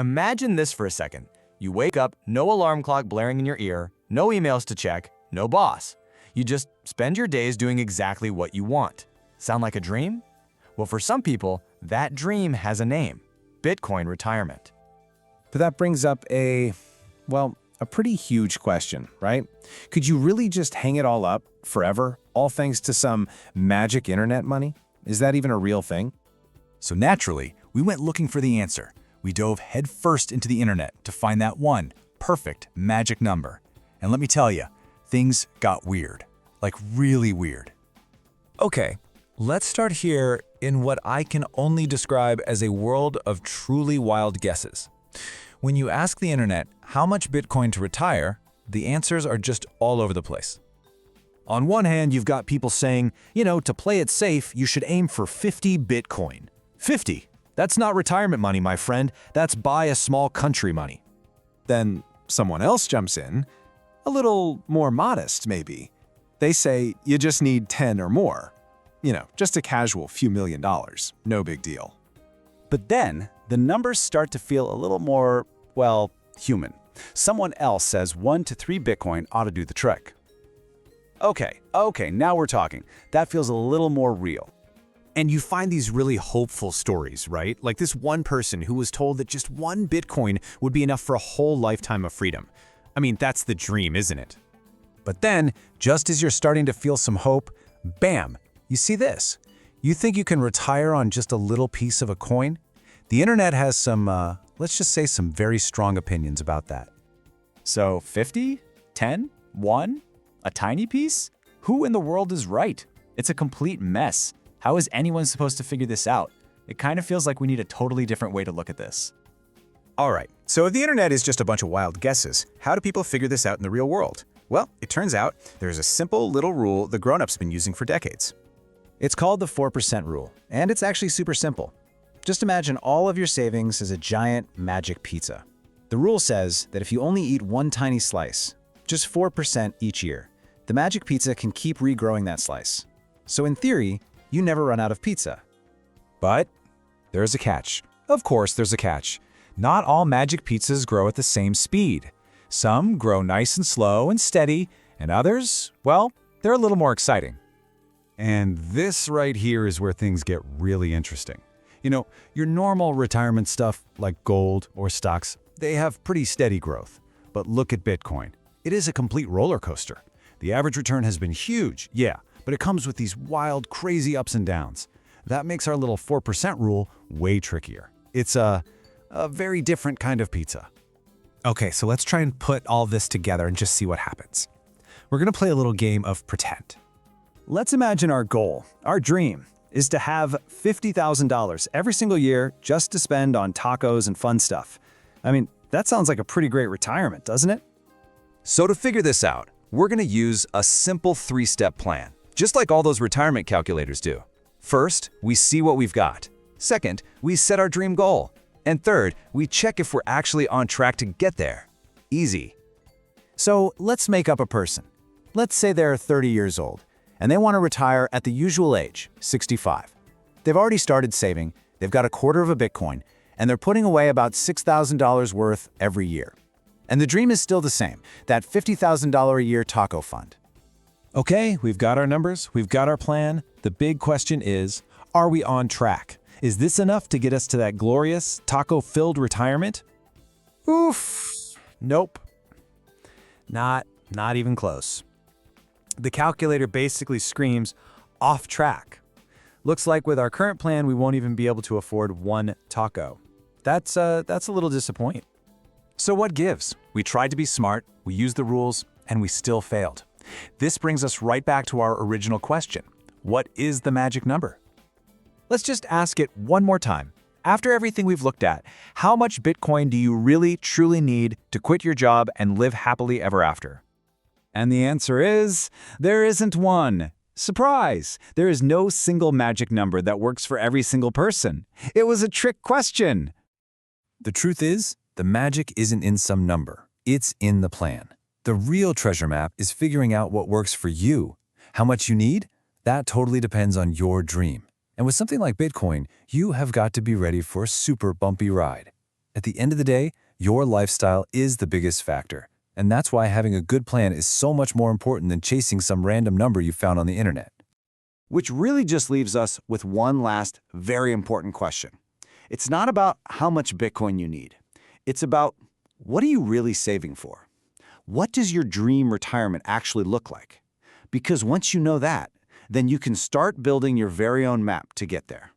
Imagine this for a second. You wake up, no alarm clock blaring in your ear, no emails to check, no boss. You just spend your days doing exactly what you want. Sound like a dream? Well, for some people, that dream has a name: Bitcoin retirement. But that brings up a pretty huge question, right? Could you really just hang it all up forever, all thanks to some magic internet money? Is that even a real thing? So naturally, we went looking for the answer. We dove headfirst into the internet to find that one perfect magic number. And let me tell you, things got weird, like really weird. Okay, let's start here in what I can only describe as a world of truly wild guesses. When you ask the internet how much Bitcoin to retire, the answers are just all over the place. On one hand, you've got people saying, to play it safe, you should aim for 50 Bitcoin. 50. That's not retirement money, my friend. That's buy a small country money. Then someone else jumps in, a little more modest maybe. They say you just need 10 or more. Just a casual few $1,000,000. No big deal. But then, the numbers start to feel a little more, human. Someone else says 1 to 3 Bitcoin ought to do the trick. Okay, now we're talking. That feels a little more real. And you find these really hopeful stories, right? Like this one person who was told that just 1 Bitcoin would be enough for a whole lifetime of freedom. I mean, that's the dream, isn't it? But then, just as you're starting to feel some hope, bam, you see this. You think you can retire on just a little piece of a coin? The internet has some, let's just say some very strong opinions about that. So 50? 10? 1? A tiny piece? Who in the world is right? It's a complete mess. How is anyone supposed to figure this out? It kind of feels like we need a totally different way to look at this. All right, so if the internet is just a bunch of wild guesses, how do people figure this out in the real world? Well, it turns out there's a simple little rule the grown-ups have been using for decades. It's called the 4% rule, and it's actually super simple. Just imagine all of your savings as a giant magic pizza. The rule says that if you only eat one tiny slice, just 4% each year, the magic pizza can keep regrowing that slice. So in theory, you never run out of pizza. But there's a catch. Of course there's a catch. Not all magic pizzas grow at the same speed. Some grow nice and slow and steady, and others, they're a little more exciting. And this right here is where things get really interesting. Your normal retirement stuff like gold or stocks, they have pretty steady growth. But look at Bitcoin. It is a complete roller coaster. The average return has been huge, yeah, but it comes with these wild, crazy ups and downs. That makes our little 4% rule way trickier. It's a very different kind of pizza. Okay, so let's try and put all this together and just see what happens. We're going to play a little game of pretend. Let's imagine our goal, our dream, is to have $50,000 every single year just to spend on tacos and fun stuff. I mean, that sounds like a pretty great retirement, doesn't it? So to figure this out, we're going to use a simple 3-step plan, just like all those retirement calculators do. First, we see what we've got. Second, we set our dream goal. And third, we check if we're actually on track to get there. Easy. So let's make up a person. Let's say they're 30 years old, and they want to retire at the usual age, 65. They've already started saving, they've got a quarter of a Bitcoin, and they're putting away about $6,000 worth every year. And the dream is still the same, that $50,000 a year taco fund. Okay, we've got our numbers, we've got our plan. The big question is, are we on track? Is this enough to get us to that glorious, taco-filled retirement? Oof. Nope. Not even close. The calculator basically screams, off track. Looks like with our current plan, we won't even be able to afford one taco. That's a little disappointing. So what gives? We tried to be smart, we used the rules, and we still failed. This brings us right back to our original question. What is the magic number? Let's just ask it one more time. After everything we've looked at, how much Bitcoin do you really, truly need to quit your job and live happily ever after? And the answer is, there isn't one. Surprise! There is no single magic number that works for every single person. It was a trick question. The truth is, the magic isn't in some number. It's in the plan. The real treasure map is figuring out what works for you. How much you need? That totally depends on your dream. And with something like Bitcoin, you have got to be ready for a super bumpy ride. At the end of the day, your lifestyle is the biggest factor. And that's why having a good plan is so much more important than chasing some random number you found on the internet. Which really just leaves us with one last very important question. It's not about how much Bitcoin you need. It's about, what are you really saving for? What does your dream retirement actually look like? Because once you know that, then you can start building your very own map to get there.